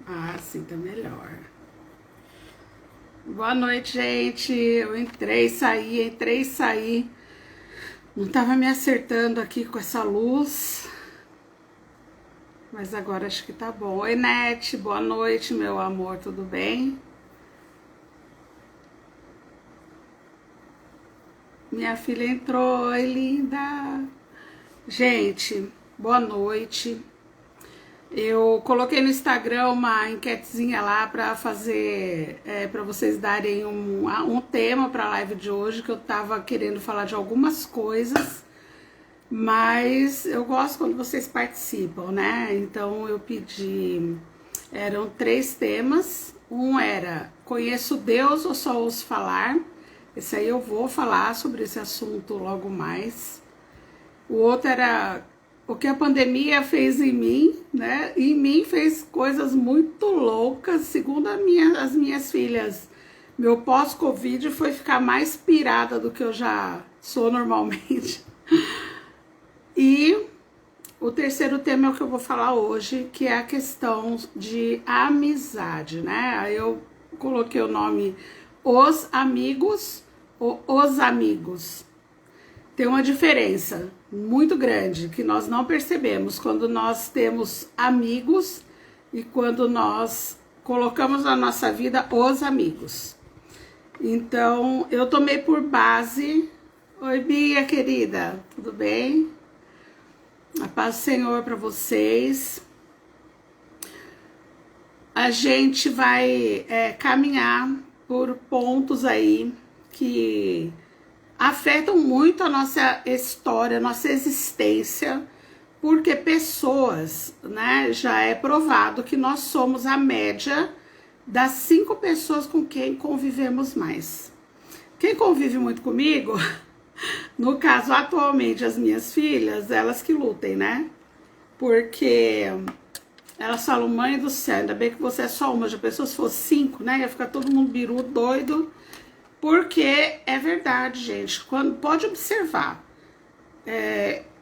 Ah, assim tá melhor. Boa noite, gente. Eu entrei, saí. Não tava me acertando aqui com essa luz. Mas agora acho que tá bom. Oi, Nete. Boa noite, meu amor. Tudo bem? Minha filha entrou. Oi, linda. Gente, boa noite. Eu coloquei no Instagram uma enquetezinha lá para fazer, para vocês darem um tema para a live de hoje, que eu tava querendo falar de algumas coisas, mas eu gosto quando vocês participam, né? Então eu pedi, eram 3 temas. Um era conheço Deus ou só ouço falar? Esse aí eu vou falar sobre esse assunto logo mais. O outro era o que a pandemia fez em mim, né? Em mim fez coisas muito loucas, segundo as minhas filhas. Meu pós-Covid foi ficar mais pirada do que eu já sou normalmente. E o terceiro tema é o que eu vou falar hoje, que é a questão de amizade, né? Aí eu coloquei o nome Os Amigos ou Os Amigos. Tem uma diferença muito grande que nós não percebemos quando nós temos amigos e quando nós colocamos na nossa vida os amigos. Então, eu tomei por base... Oi, Bia, querida, tudo bem? A paz do Senhor para vocês. A gente vai caminhar por pontos aí que afetam muito a nossa história, a nossa existência, porque pessoas, né, já é provado que nós somos a média das 5 pessoas com quem convivemos mais. Quem convive muito comigo, no caso atualmente as minhas filhas, elas que lutem, né, porque elas falam, mãe do céu, ainda bem que você é só uma, já pensou se fosse 5, né, ia ficar todo mundo biru, doido. Porque é verdade, gente, pode observar,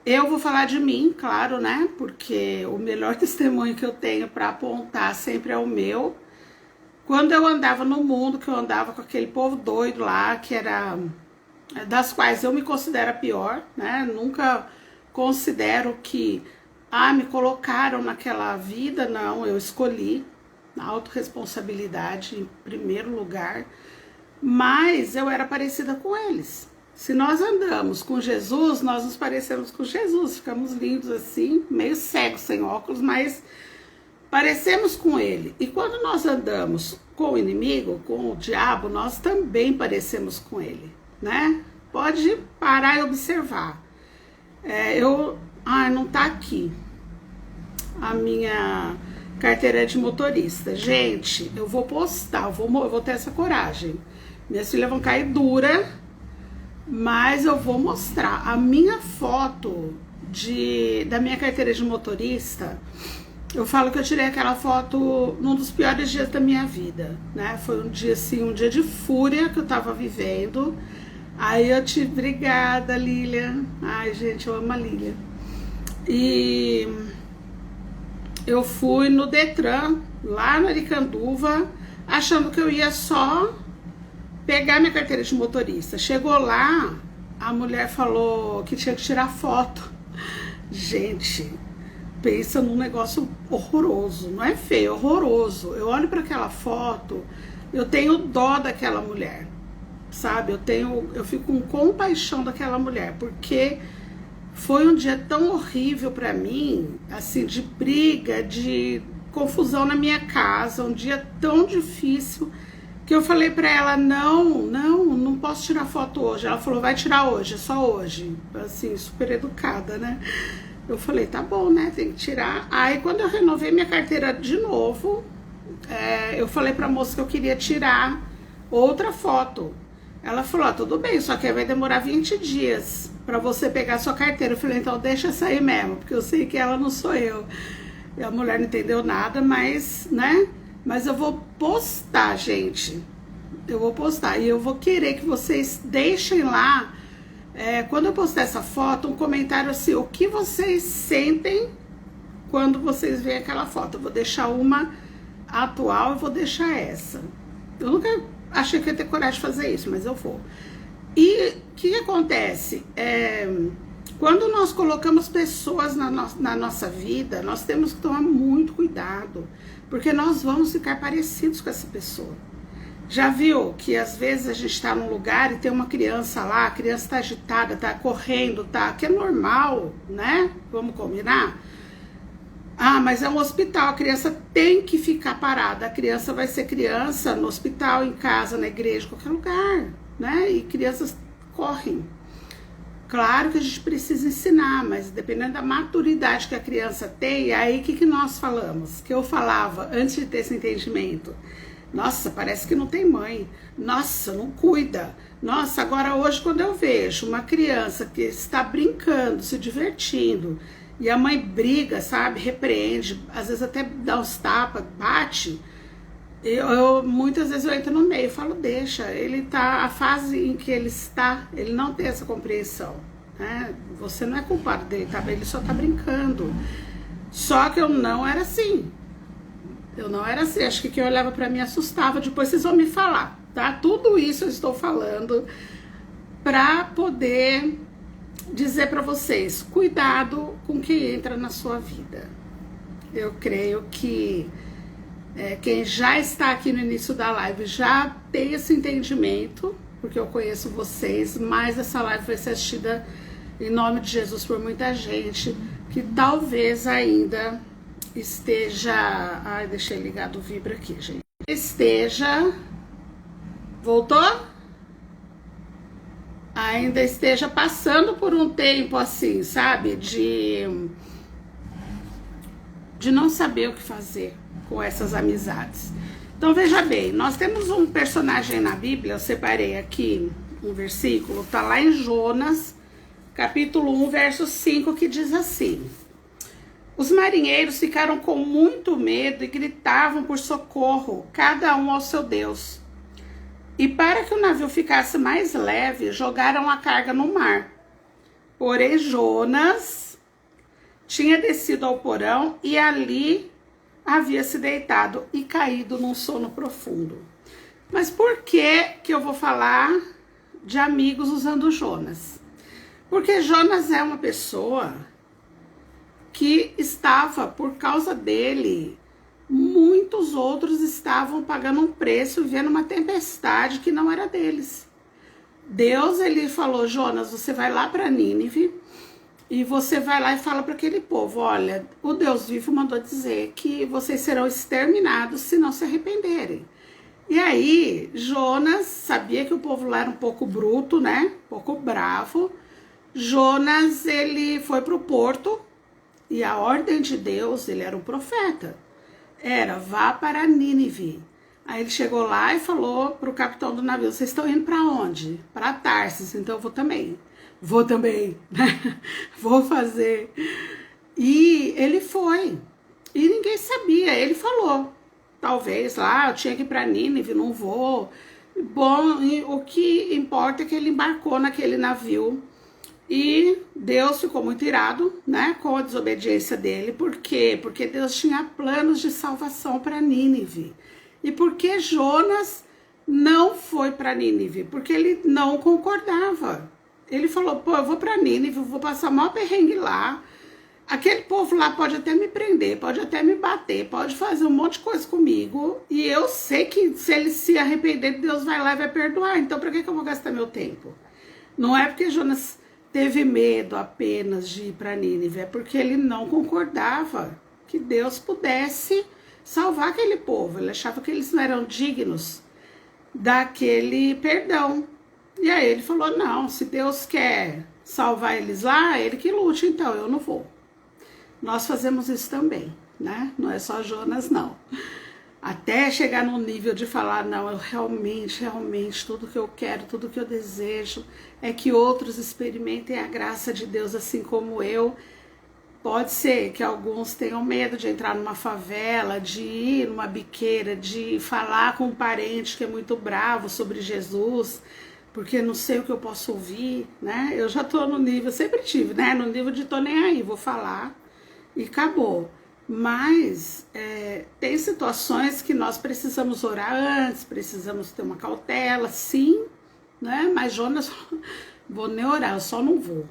eu vou falar de mim, claro, né, porque o melhor testemunho que eu tenho para apontar sempre é o meu. Quando eu andava no mundo, que eu andava com aquele povo doido lá, que era, das quais eu me considero a pior, né, nunca considero que, me colocaram naquela vida, não, eu escolhi, a autorresponsabilidade em primeiro lugar. Mas eu era parecida com eles. Se nós andamos com Jesus, nós nos parecemos com Jesus. Ficamos lindos assim, meio cegos, sem óculos, mas parecemos com ele. E quando nós andamos com o inimigo, com o diabo, nós também parecemos com ele, né? Pode parar e observar. Não tá aqui a minha carteira de motorista. Gente, eu vou postar, eu vou ter essa coragem. Minhas filhas vão cair dura, mas eu vou mostrar a minha foto da minha carteira de motorista. Eu falo que eu tirei aquela foto num dos piores dias da minha vida, né? Foi um dia assim, um dia de fúria que eu tava vivendo. Aí eu tive, obrigada, Lília. Ai, gente, eu amo a Lília. E eu fui no Detran, lá no Aricanduva, achando que eu ia só pegar minha carteira de motorista. Chegou lá, a mulher falou que tinha que tirar foto. Gente, pensa num negócio horroroso. Não é feio, é horroroso. Eu olho para aquela foto, eu tenho dó daquela mulher, sabe? Eu fico com compaixão daquela mulher, porque foi um dia tão horrível para mim, assim, de briga, de confusão na minha casa, um dia tão difícil, que eu falei pra ela, não posso tirar foto hoje. Ela falou, vai tirar hoje, é só hoje. Assim, super educada, né? Eu falei, tá bom, né, tem que tirar. Aí quando eu renovei minha carteira de novo, eu falei pra moça que eu queria tirar outra foto. Ela falou, tudo bem, só que vai demorar 20 dias pra você pegar sua carteira. Eu falei, então deixa sair mesmo, porque eu sei que ela não sou eu. E a mulher não entendeu nada, mas, né? Mas eu vou postar, gente. Eu vou postar. E eu vou querer que vocês deixem lá, quando eu postar essa foto, um comentário assim, o que vocês sentem quando vocês veem aquela foto. Eu vou deixar uma atual, eu vou deixar essa. Eu nunca achei que ia ter coragem de fazer isso, mas eu vou. E o que acontece? Quando nós colocamos pessoas na nossa vida, nós temos que tomar muito cuidado, porque nós vamos ficar parecidos com essa pessoa. Já viu que às vezes a gente está num lugar e tem uma criança lá, a criança está agitada, está correndo, que é normal, né? Vamos combinar? Ah, mas é um hospital, a criança tem que ficar parada. A criança vai ser criança no hospital, em casa, na igreja, em qualquer lugar, né? E crianças correm. Claro que a gente precisa ensinar, mas dependendo da maturidade que a criança tem, aí o que nós falamos? Que eu falava antes de ter esse entendimento. Nossa, parece que não tem mãe. Nossa, não cuida. Nossa, agora hoje quando eu vejo uma criança que está brincando, se divertindo, e a mãe briga, sabe, repreende, às vezes até dá uns tapas, bate, muitas vezes eu entro no meio e falo, deixa, ele tá, a fase em que ele está, ele não tem essa compreensão, né? Você não é culpado dele, tá? Ele só tá brincando. Só que eu não era assim. Eu não era assim, acho que quem olhava pra mim assustava. Depois vocês vão me falar, tá? Tudo isso eu estou falando pra poder dizer pra vocês, cuidado com quem entra na sua vida. Eu creio que quem já está aqui no início da live já tem esse entendimento, porque eu conheço vocês, mas essa live vai ser assistida em nome de Jesus por muita gente que talvez ainda esteja... Ai, deixei ligado o vibra aqui, gente. Esteja... Voltou? Ainda esteja passando por um tempo assim, sabe? De não saber o que fazer com essas amizades. Então, veja bem, nós temos um personagem na Bíblia, eu separei aqui um versículo, tá lá em Jonas, capítulo 1, verso 5, que diz assim: os marinheiros ficaram com muito medo e gritavam por socorro, cada um ao seu Deus. E para que o navio ficasse mais leve, jogaram a carga no mar. Porém, Jonas tinha descido ao porão e ali havia se deitado e caído num sono profundo. Mas por que eu vou falar de amigos usando Jonas? Porque Jonas é uma pessoa que estava, por causa dele, muitos outros estavam pagando um preço, vendo uma tempestade que não era deles. Deus, ele falou, Jonas, você vai lá para Nínive e você vai lá e fala para aquele povo, olha, o Deus vivo mandou dizer que vocês serão exterminados se não se arrependerem. E aí, Jonas sabia que o povo lá era um pouco bruto, né? Um pouco bravo. Jonas, ele foi para o porto e a ordem de Deus, ele era um profeta, era, vá para Nínive. Aí ele chegou lá e falou para o capitão do navio, vocês estão indo para onde? Para Tarsis, então eu vou também. Vou também, né? Vou fazer. E ele foi. E ninguém sabia, ele falou. Talvez lá, eu tinha que ir para Nínive, não vou. Bom, o que importa é que ele embarcou naquele navio. E Deus ficou muito irado, né, com a desobediência dele. Por quê? Porque Deus tinha planos de salvação para Nínive. E por que Jonas não foi para Nínive? Porque ele não concordava. Ele falou, pô, eu vou para Nínive, eu vou passar o maior perrengue lá. Aquele povo lá pode até me prender, pode até me bater, pode fazer um monte de coisa comigo. E eu sei que se ele se arrepender, Deus vai lá e vai perdoar. Então, para que eu vou gastar meu tempo? Não é porque Jonas teve medo apenas de ir para Nínive, é porque ele não concordava que Deus pudesse salvar aquele povo. Ele achava que eles não eram dignos daquele perdão. E aí ele falou, não, se Deus quer salvar eles lá, ele que lute, então eu não vou. Nós fazemos isso também, né? Não é só Jonas, não. Até chegar no nível de falar, não, eu realmente, tudo que eu quero, tudo que eu desejo é que outros experimentem a graça de Deus assim como eu. Pode ser que alguns tenham medo de entrar numa favela, de ir numa biqueira, de falar com um parente que é muito bravo sobre Jesus, porque não sei o que eu posso ouvir, né? Eu já tô no nível, sempre tive, né? No nível de tô nem aí, vou falar e acabou. Mas tem situações que nós precisamos orar antes, precisamos ter uma cautela, sim, né? Mas Jonas, vou nem orar, eu só não vou.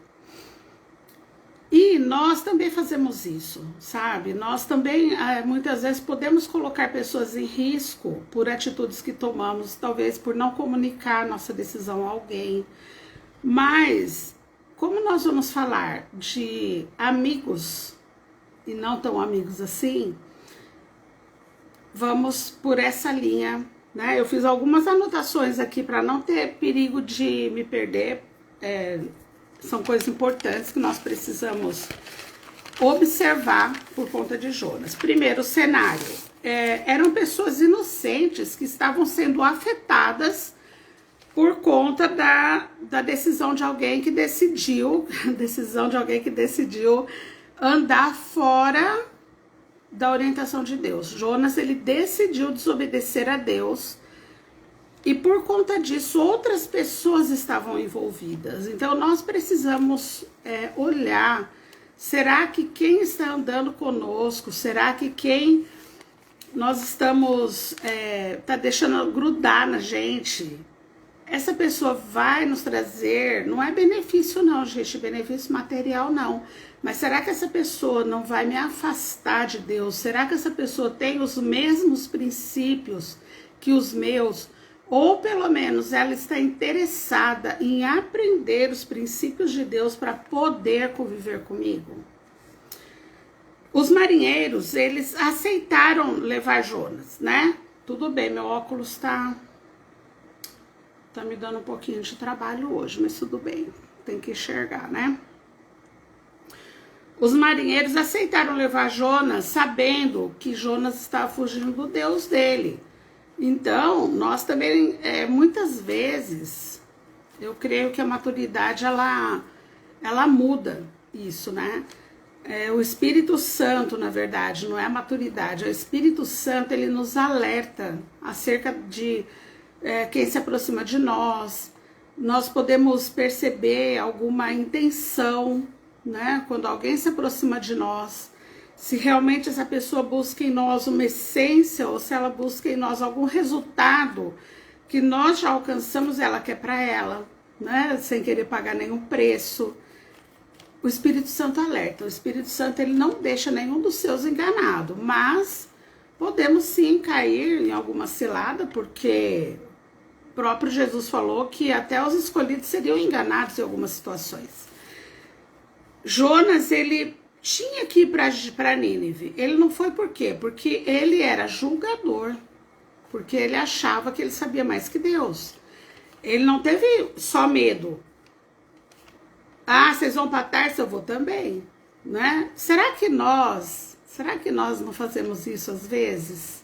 E nós também fazemos isso, sabe? Nós também, muitas vezes, podemos colocar pessoas em risco por atitudes que tomamos, talvez por não comunicar nossa decisão a alguém. Mas, como nós vamos falar de amigos e não tão amigos assim, vamos por essa linha, né? Eu fiz algumas anotações aqui para não ter perigo de me perder. São coisas importantes que nós precisamos observar por conta de Jonas. Primeiro, o cenário. Eram pessoas inocentes que estavam sendo afetadas por conta da decisão de alguém que decidiu, andar fora da orientação de Deus. Jonas, ele decidiu desobedecer a Deus. E por conta disso, outras pessoas estavam envolvidas. Então, nós precisamos olhar, será que quem está andando conosco, será que quem nós estamos, tá deixando grudar na gente, essa pessoa vai nos trazer, não é benefício não, gente, benefício material não, mas será que essa pessoa não vai me afastar de Deus? Será que essa pessoa tem os mesmos princípios que os meus? Ou pelo menos ela está interessada em aprender os princípios de Deus para poder conviver comigo? Os marinheiros, eles aceitaram levar Jonas, né? Tudo bem, meu óculos tá me dando um pouquinho de trabalho hoje, mas tudo bem, tem que enxergar, né? Os marinheiros aceitaram levar Jonas, sabendo que Jonas estava fugindo do Deus dele. Então, nós também, muitas vezes, eu creio que a maturidade, ela muda isso, né? O Espírito Santo, na verdade, não é a maturidade, é o Espírito Santo, ele nos alerta acerca de quem se aproxima de nós. Nós podemos perceber alguma intenção, né? Quando alguém se aproxima de nós, se realmente essa pessoa busca em nós uma essência ou se ela busca em nós algum resultado que nós já alcançamos, ela quer para ela, né? Sem querer pagar nenhum preço. O Espírito Santo alerta. O Espírito Santo, ele não deixa nenhum dos seus enganado, mas podemos sim cair em alguma cilada, porque o próprio Jesus falou que até os escolhidos seriam enganados em algumas situações. Jonas, ele tinha que ir para Nínive. Ele não foi por quê? Porque ele era julgador. Porque ele achava que ele sabia mais que Deus. Ele não teve só medo. Ah, vocês vão para Tarso? Eu vou também. Né? Será que nós não fazemos isso às vezes?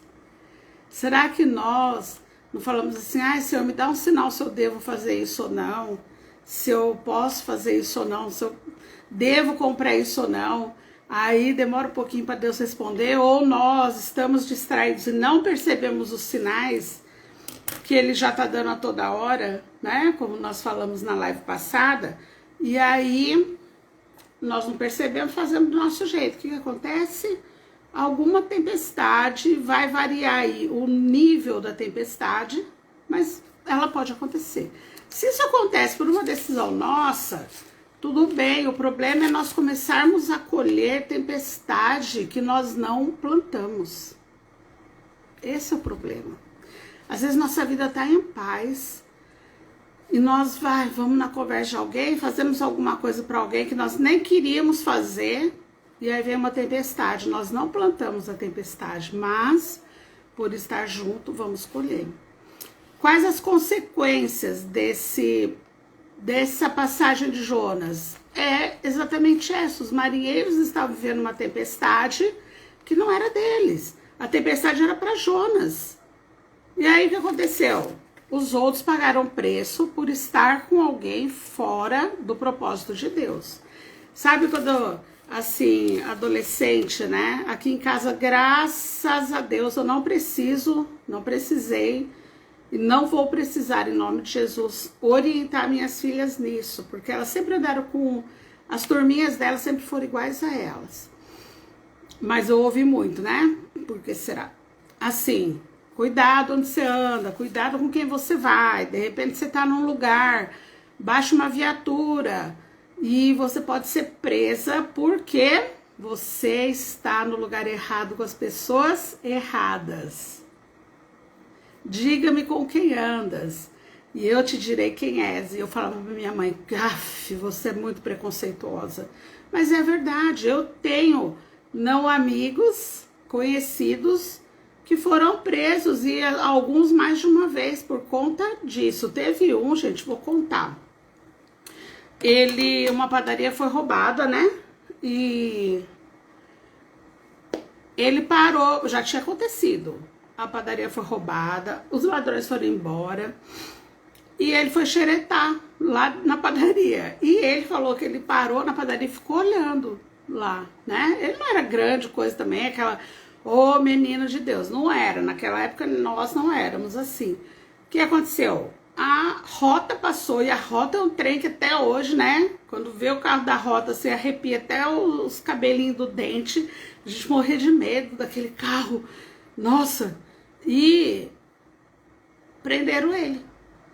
Será que nós não falamos assim, Senhor, me dá um sinal se eu devo fazer isso ou não? Se eu posso fazer isso ou não? Se eu devo comprar isso ou não? Aí demora um pouquinho para Deus responder, ou nós estamos distraídos e não percebemos os sinais que ele já está dando a toda hora, né? Como nós falamos na live passada, e aí nós não percebemos, fazemos do nosso jeito. O que acontece? Alguma tempestade, vai variar aí o nível da tempestade, mas ela pode acontecer. Se isso acontece por uma decisão nossa, tudo bem, o problema é nós começarmos a colher tempestade que nós não plantamos. Esse é o problema. Às vezes nossa vida está em paz e nós vamos na conversa de alguém, fazemos alguma coisa para alguém que nós nem queríamos fazer e aí vem uma tempestade. Nós não plantamos a tempestade, mas por estar junto vamos colher. Quais as consequências dessa passagem de Jonas? É exatamente essa. Os marinheiros estavam vivendo uma tempestade que não era deles. A tempestade era para Jonas. E aí o que aconteceu? Os outros pagaram preço por estar com alguém fora do propósito de Deus. Sabe quando, assim, adolescente, né? Aqui em casa, graças a Deus, eu não precisei e não vou precisar, em nome de Jesus, orientar minhas filhas nisso, porque elas sempre andaram com... As turminhas delas sempre foram iguais a elas. Mas eu ouvi muito, né? Por que será? Assim, cuidado onde você anda, cuidado com quem você vai. De repente você tá num lugar, baixa uma viatura e você pode ser presa porque você está no lugar errado com as pessoas erradas. Diga-me com quem andas e eu te direi quem és. E eu falava pra minha mãe, gaf, você é muito preconceituosa. Mas é verdade, eu tenho não amigos, conhecidos, que foram presos e alguns mais de uma vez por conta disso. Teve um, gente, vou contar. Uma padaria foi roubada, né? E ele parou, já tinha acontecido. A padaria foi roubada, os ladrões foram embora e ele foi xeretar lá na padaria. E ele falou que ele parou na padaria e ficou olhando lá, né? Ele não era grande coisa também, aquela, ô menino de Deus, não era. Naquela época nós não éramos assim. O que aconteceu? A rota passou, e a rota é um trem que até hoje, né? Quando vê o carro da rota, você arrepia até os cabelinhos do dente. A gente morria de medo daquele carro. Nossa! E prenderam ele.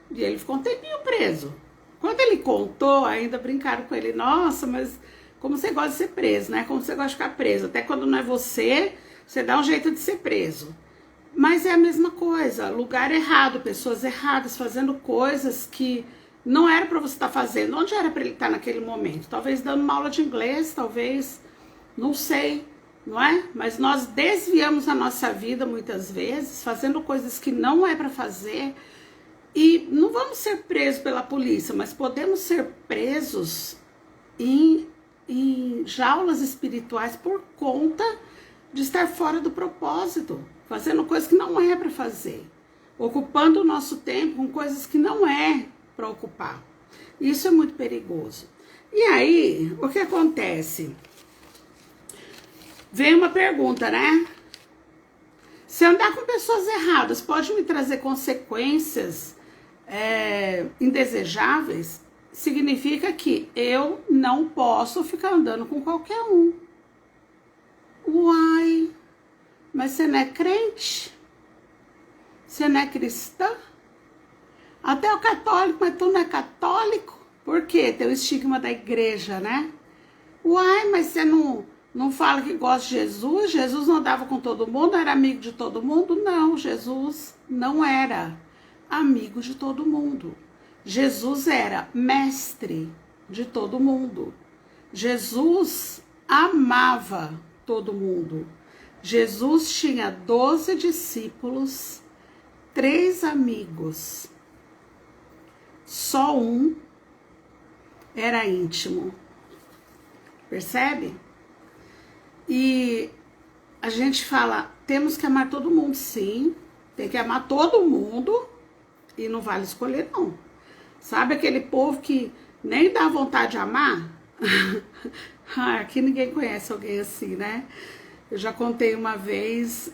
E ele ficou um tempinho preso. Quando ele contou, ainda brincaram com ele. Nossa, mas como você gosta de ser preso, né? Como você gosta de ficar preso. Até quando não é você, você dá um jeito de ser preso. Mas é a mesma coisa, lugar errado, pessoas erradas, fazendo coisas que não era para você estar fazendo. Onde era para ele estar naquele momento? Talvez dando uma aula de inglês, talvez, não sei, não é? Mas nós desviamos a nossa vida muitas vezes, fazendo coisas que não é para fazer. E não vamos ser presos pela polícia, mas podemos ser presos em jaulas espirituais por conta de estar fora do propósito, fazendo coisas que não é para fazer, ocupando o nosso tempo com coisas que não é para ocupar. Isso é muito perigoso. E aí, o que acontece? Vem uma pergunta, né? Se andar com pessoas erradas pode me trazer consequências indesejáveis? Significa que eu não posso ficar andando com qualquer um. Uai, mas você não é crente? Você não é cristã? Até o católico, mas tu não é católico? Por quê? Tem o estigma da igreja, né? Uai, mas você não fala que gosta de Jesus? Jesus não andava com todo mundo, era amigo de todo mundo? Não, Jesus não era amigo de todo mundo. Jesus era mestre de todo mundo. Jesus amava todo mundo. Jesus tinha 12 discípulos, 3 amigos. Só um era íntimo. Percebe? E a gente fala, temos que amar todo mundo, sim. Tem que amar todo mundo e não vale escolher, não. Sabe aquele povo que nem dá vontade de amar? Aqui ninguém conhece alguém assim, né? Eu já contei uma vez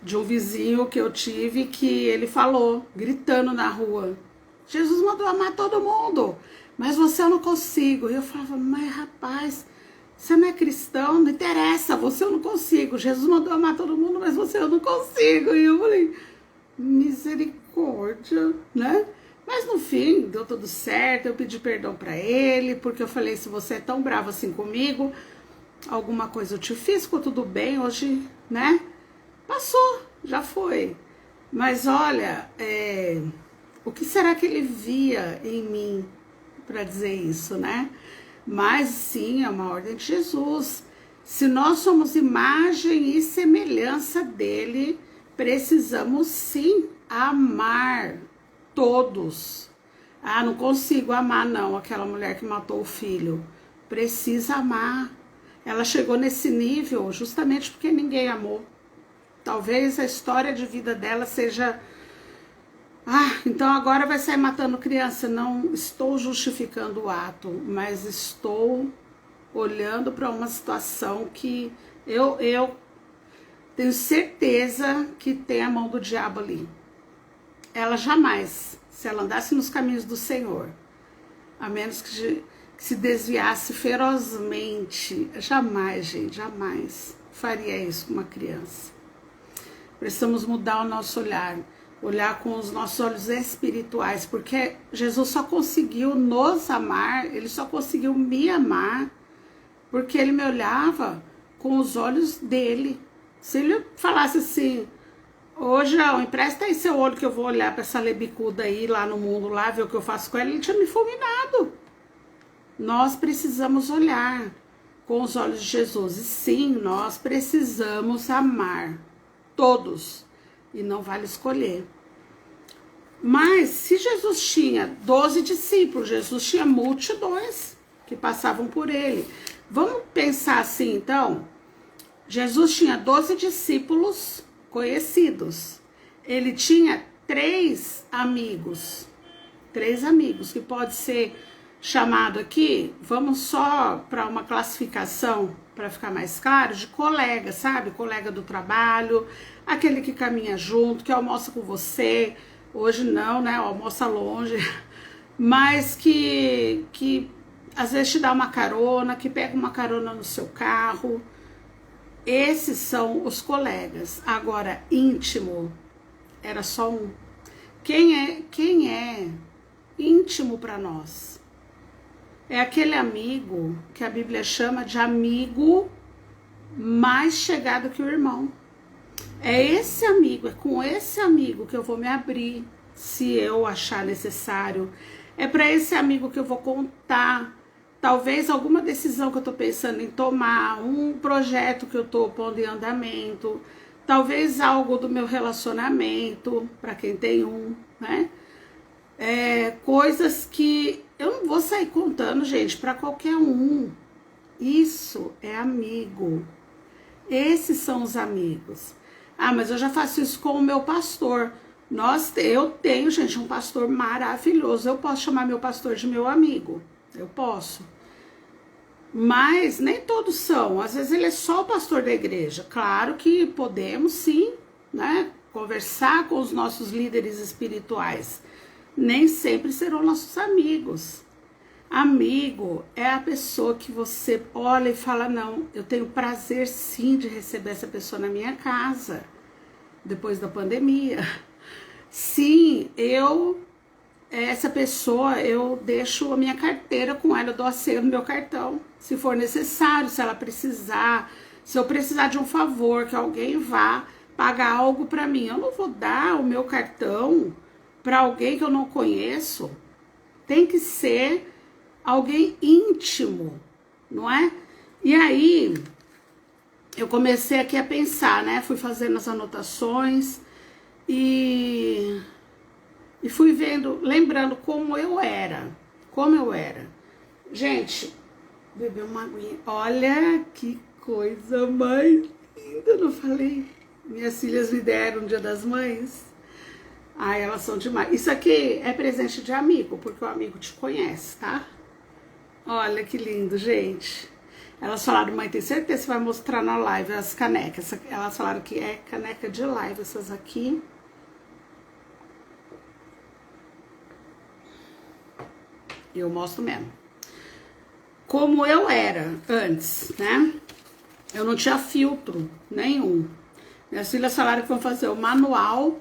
de um vizinho que eu tive que ele falou, gritando na rua, Jesus mandou amar todo mundo, mas você eu não consigo. E eu falava, mas rapaz, você não é cristão, não interessa, você eu não consigo. Jesus mandou amar todo mundo, mas você eu não consigo. E eu falei, misericórdia, né? Mas no fim, deu tudo certo, eu pedi perdão pra ele, porque eu falei, se você é tão bravo assim comigo, alguma coisa eu te fiz, ficou tudo bem, hoje, né? Passou, já foi. Mas olha, o que será que ele via em mim para dizer isso, né? Mas sim, é uma ordem de Jesus. Se nós somos imagem e semelhança dele, precisamos sim amar todos. Ah, não consigo amar não, aquela mulher que matou o filho. Precisa amar. Ela chegou nesse nível justamente porque ninguém amou. Talvez a história de vida dela seja... Ah, então agora vai sair matando criança. Não estou justificando o ato, mas estou olhando para uma situação que eu tenho certeza que tem a mão do diabo ali. Ela jamais, se ela andasse nos caminhos do Senhor, a menos que que se desviasse ferozmente. Jamais, gente, jamais faria isso com uma criança. Precisamos mudar o nosso olhar, olhar com os nossos olhos espirituais, porque Jesus só conseguiu nos amar, ele só conseguiu me amar, porque ele me olhava com os olhos dele. Se ele falasse assim, ô João, empresta aí seu olho que eu vou olhar para essa lebicuda aí lá no mundo, lá ver o que eu faço com ela, ele tinha me fulminado. Nós precisamos olhar com os olhos de Jesus. E sim, nós precisamos amar todos. E não vale escolher. Mas se Jesus tinha 12 discípulos, Jesus tinha multidões que passavam por ele. Vamos pensar assim, então. Jesus tinha 12 discípulos conhecidos. Ele tinha 3 amigos. 3 amigos, que pode ser chamado aqui, vamos só para uma classificação, para ficar mais claro, de colega, sabe? Colega do trabalho, aquele que caminha junto, que almoça com você. Hoje não, né? Almoça longe. Mas que às vezes te dá uma carona, que pega uma carona no seu carro. Esses são os colegas. Agora, íntimo, era só um. Quem é íntimo para nós? É aquele amigo que a Bíblia chama de amigo mais chegado que o irmão. É esse amigo, é com esse amigo que eu vou me abrir, se eu achar necessário. É para esse amigo que eu vou contar, talvez alguma decisão que eu estou pensando em tomar, um projeto que eu estou pondo em andamento, talvez algo do meu relacionamento, para quem tem um, né? Coisas que eu não vou sair contando, gente, para qualquer um. Isso é amigo. Esses são os amigos. Ah, mas eu já faço isso com o meu pastor. Eu tenho, gente, um pastor maravilhoso. Eu posso chamar meu pastor de meu amigo. Eu posso. Mas nem todos são. Às vezes ele é só o pastor da igreja. Claro que podemos sim, né, conversar com os nossos líderes espirituais. Nem sempre serão nossos amigos. Amigo é a pessoa que você olha e fala, não, eu tenho prazer sim de receber essa pessoa na minha casa, depois da pandemia. Sim, essa pessoa, eu deixo a minha carteira com ela, eu dou a senha no meu cartão, se for necessário, se ela precisar, se eu precisar de um favor, que alguém vá pagar algo para mim, eu não vou dar o meu cartão para alguém que eu não conheço. Tem que ser alguém íntimo, não é? E aí, eu comecei aqui a pensar, né? Fui fazendo as anotações e fui vendo, lembrando como eu era. Gente, beber uma aguinha. Olha que coisa mais linda, não falei? Minhas filhas me deram no Dia das Mães. Ai, elas são demais. Isso aqui é presente de amigo, porque o amigo te conhece, tá? Olha que lindo, gente. Elas falaram, mãe, tem certeza que você vai mostrar na live as canecas. Elas falaram que é caneca de live, essas aqui. Eu mostro mesmo. Como eu era antes, né? Eu não tinha filtro nenhum. Minhas filhas falaram que vão fazer o manual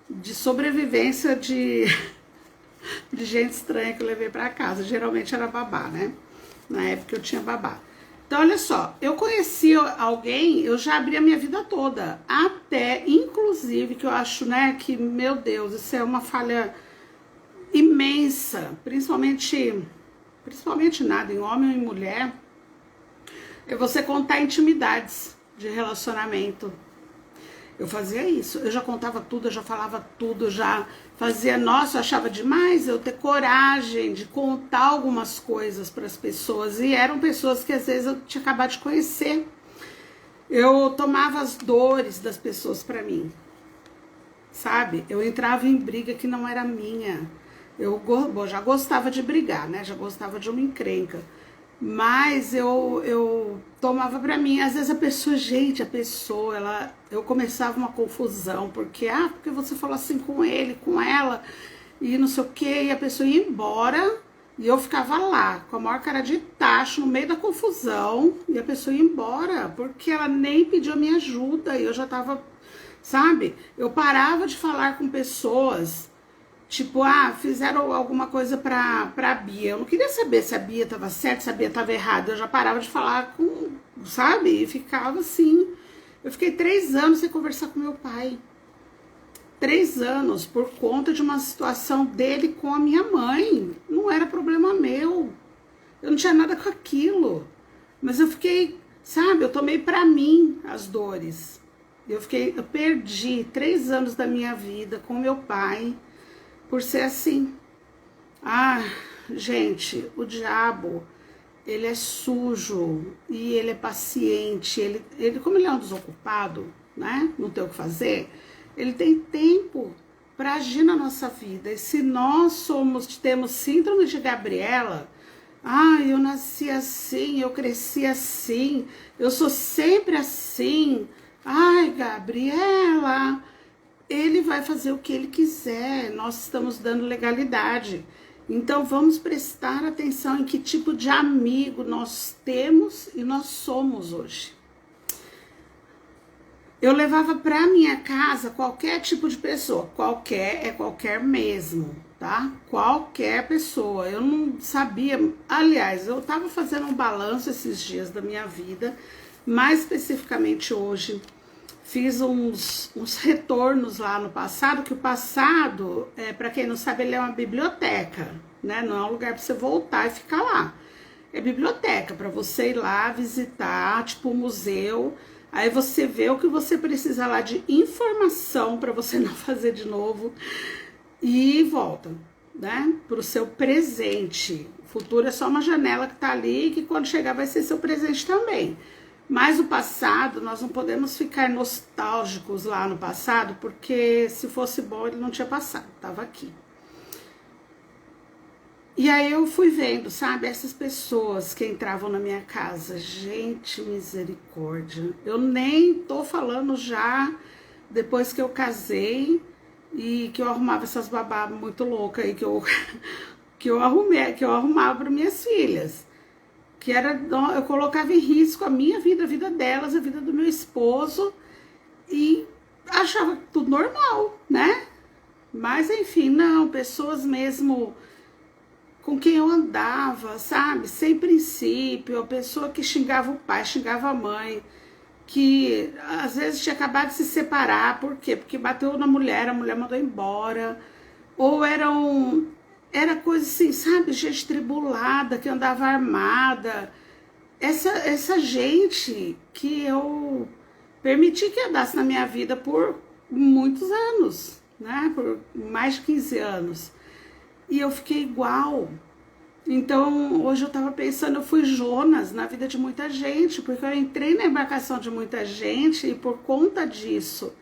de sobrevivência de gente estranha que eu levei pra casa. Geralmente era babá, né? Na época eu tinha babá. Então, olha só, eu conheci alguém, eu já abri a minha vida toda. Até, inclusive, que eu acho, né, que, meu Deus, isso é uma falha imensa. Principalmente nada, em homem ou em mulher. É você contar intimidades de relacionamento. Eu fazia isso, eu já contava tudo, eu já falava tudo, eu já fazia, nossa, eu achava demais eu ter coragem de contar algumas coisas para as pessoas, e eram pessoas que às vezes eu tinha acabado de conhecer. Eu tomava as dores das pessoas para mim, sabe? Eu entrava em briga que não era minha. Eu já gostava de brigar, né? Já gostava de uma encrenca. Mas eu tomava pra mim, às vezes eu começava uma confusão, porque você falou assim com ele, com ela, e não sei o que, e a pessoa ia embora, E eu ficava lá, com a maior cara de tacho, no meio da confusão, e a pessoa ia embora, porque ela nem pediu a minha ajuda, e eu já tava, sabe? Eu parava de falar com pessoas, tipo, fizeram alguma coisa pra Bia. Eu não queria saber se a Bia tava certa, se a Bia tava errada, eu já parava de falar com, sabe? E ficava assim. Eu fiquei 3 anos sem conversar com meu pai. 3 anos por conta de uma situação dele com a minha mãe. Não era problema meu. Eu não tinha nada com aquilo. Mas eu fiquei, sabe, eu tomei pra mim as dores. Eu perdi 3 anos da minha vida com meu pai por ser assim. Gente, o diabo, ele é sujo e ele é paciente. Ele como ele é um desocupado, né? Não tem o que fazer. Ele tem tempo para agir na nossa vida. E se nós temos síndrome de Gabriela, eu nasci assim, eu cresci assim, eu sou sempre assim. Gabriela, ele vai fazer o que ele quiser. Nós estamos dando legalidade. Então vamos prestar atenção em que tipo de amigo nós temos e nós somos hoje. Eu levava para minha casa qualquer tipo de pessoa, qualquer mesmo, tá? Qualquer pessoa. Eu não sabia, aliás, eu tava fazendo um balanço esses dias da minha vida, mais especificamente hoje. Fiz uns retornos lá no passado, que o passado, para quem não sabe, ele é uma biblioteca, né? Não é um lugar para você voltar e ficar lá. É biblioteca, para você ir lá visitar, tipo um museu. Aí você vê o que você precisa lá de informação para você não fazer de novo e volta, né? Para o seu presente. O futuro é só uma janela que tá ali, que quando chegar vai ser seu presente também. Mas o passado, nós não podemos ficar nostálgicos lá no passado, porque se fosse bom ele não tinha passado, tava aqui. E aí eu fui vendo, sabe, essas pessoas que entravam na minha casa, gente, misericórdia. Eu nem tô falando já depois que eu casei e que eu arrumava essas babás muito loucas aí que eu arrumava para minhas filhas. Eu colocava em risco a minha vida, a vida delas, a vida do meu esposo e achava tudo normal, né? Mas enfim, não, pessoas mesmo com quem eu andava, sabe? Sem princípio, a pessoa que xingava o pai, xingava a mãe, que às vezes tinha acabado de se separar, por quê? Porque bateu na mulher, a mulher mandou embora, ou era coisa assim, sabe? Gente tribulada, que andava armada, essa gente que eu permiti que andasse na minha vida por muitos anos, né? Por mais de 15 anos. E eu fiquei igual. Então, hoje eu tava pensando, eu fui Jonas na vida de muita gente, porque eu entrei na embarcação de muita gente e por conta disso,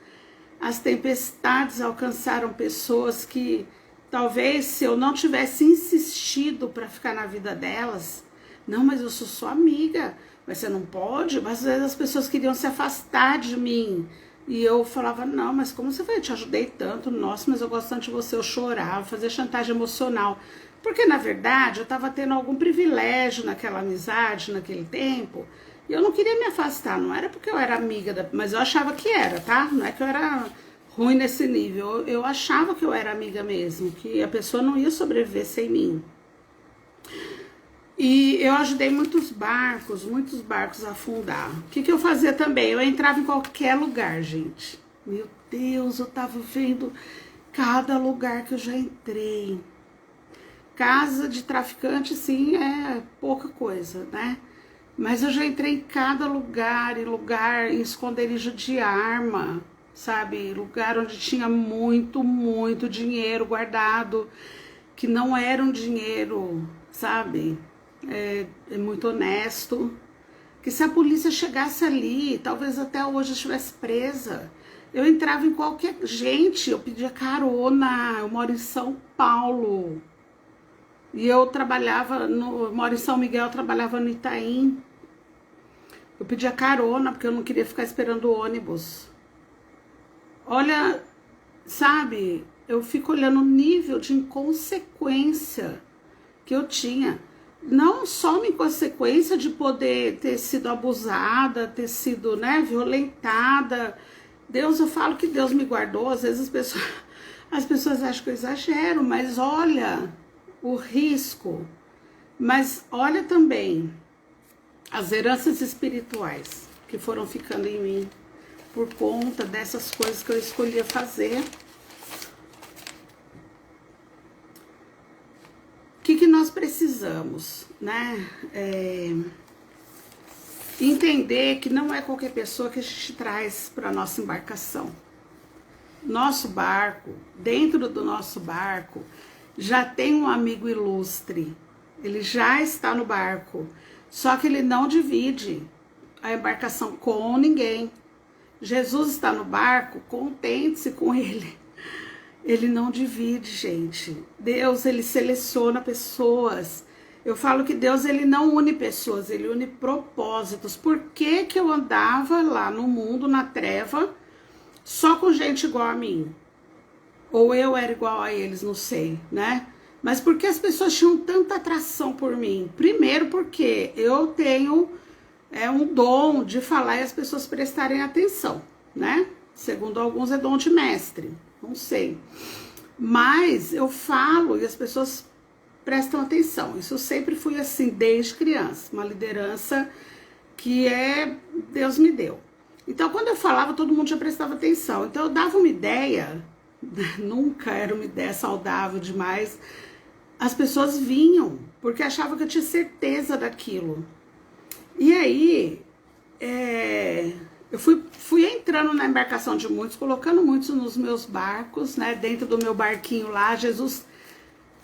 as tempestades alcançaram pessoas que talvez se eu não tivesse insistido para ficar na vida delas, não, mas eu sou sua amiga, mas você não pode, mas às vezes as pessoas queriam se afastar de mim. E eu falava, não, mas como você vai? Eu te ajudei tanto, nossa, mas eu gosto tanto de você. Eu chorava, fazia chantagem emocional. Porque, na verdade, eu estava tendo algum privilégio naquela amizade, naquele tempo, e eu não queria me afastar. Não era porque eu era amiga, mas eu achava que era, tá? Não é que eu era ruim nesse nível. Eu achava que eu era amiga mesmo, que a pessoa não ia sobreviver sem mim. E eu ajudei muitos barcos a afundar. O que eu fazia também? Eu entrava em qualquer lugar, gente. Meu Deus, eu tava vendo cada lugar que eu já entrei. Casa de traficante, sim, é pouca coisa, né? Mas eu já entrei em cada lugar, em esconderijo de arma, sabe? Lugar onde tinha muito, muito dinheiro guardado, que não era um dinheiro, sabe? É muito honesto, que se a polícia chegasse ali, talvez até hoje eu estivesse presa. Eu entrava em qualquer... Gente, eu pedia carona, eu moro em São Paulo. E eu moro em São Miguel, eu trabalhava no Itaim. Eu pedia carona, porque eu não queria ficar esperando o ônibus. Olha, sabe, eu fico olhando o nível de inconsequência que eu tinha. Não só uma consequência de poder ter sido abusada, ter sido, né, violentada. Deus, eu falo que Deus me guardou. Às vezes as pessoas acham que eu exagero, mas olha o risco. Mas olha também as heranças espirituais que foram ficando em mim por conta dessas coisas que eu escolhia fazer. O que nós precisamos, né? Entender que não é qualquer pessoa que a gente traz para nossa embarcação. Nosso barco, dentro do nosso barco, já tem um amigo ilustre. Ele já está no barco, só que ele não divide a embarcação com ninguém. Jesus está no barco, contente-se com ele. Ele não divide, gente. Deus, ele seleciona pessoas. Eu falo que Deus, ele não une pessoas, ele une propósitos. Por que que eu andava lá no mundo, na treva, só com gente igual a mim? Ou eu era igual a eles, não sei, né? Mas por que as pessoas tinham tanta atração por mim? Primeiro porque eu tenho um dom de falar e as pessoas prestarem atenção, né? Segundo alguns é dom de mestre, não sei. Mas eu falo e as pessoas prestam atenção. Isso eu sempre fui assim, desde criança. Uma liderança que Deus me deu. Então, quando eu falava, todo mundo já prestava atenção. Então, eu dava uma ideia, nunca era uma ideia saudável demais. As pessoas vinham, porque achavam que eu tinha certeza daquilo. E aí, eu fui entrando na embarcação de muitos, colocando muitos nos meus barcos, né? Dentro do meu barquinho lá, Jesus,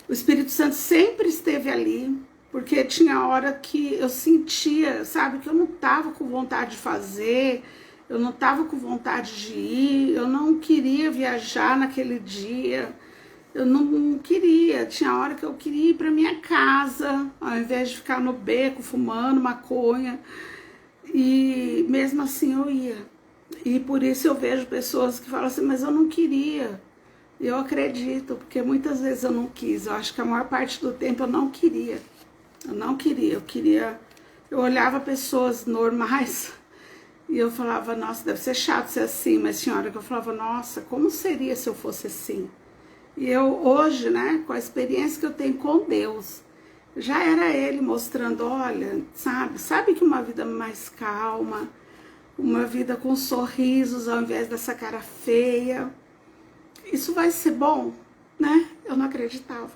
o Espírito Santo sempre esteve ali, porque tinha hora que eu sentia, sabe, que eu não tava com vontade de fazer, eu não tava com vontade de ir, eu não queria viajar naquele dia, eu não queria, tinha hora que eu queria ir para minha casa, ao invés de ficar no beco fumando maconha, e mesmo assim eu ia. E por isso eu vejo pessoas que falam assim, mas eu não queria. Eu acredito, porque muitas vezes eu não quis, eu acho que a maior parte do tempo eu não queria. Eu olhava pessoas normais e eu falava, nossa, deve ser chato ser assim, mas tinha hora que eu falava, nossa, como seria se eu fosse assim? E eu hoje, né, com a experiência que eu tenho com Deus, já era Ele mostrando, olha, sabe que uma vida mais calma, uma vida com sorrisos ao invés dessa cara feia, isso vai ser bom, né? Eu não acreditava.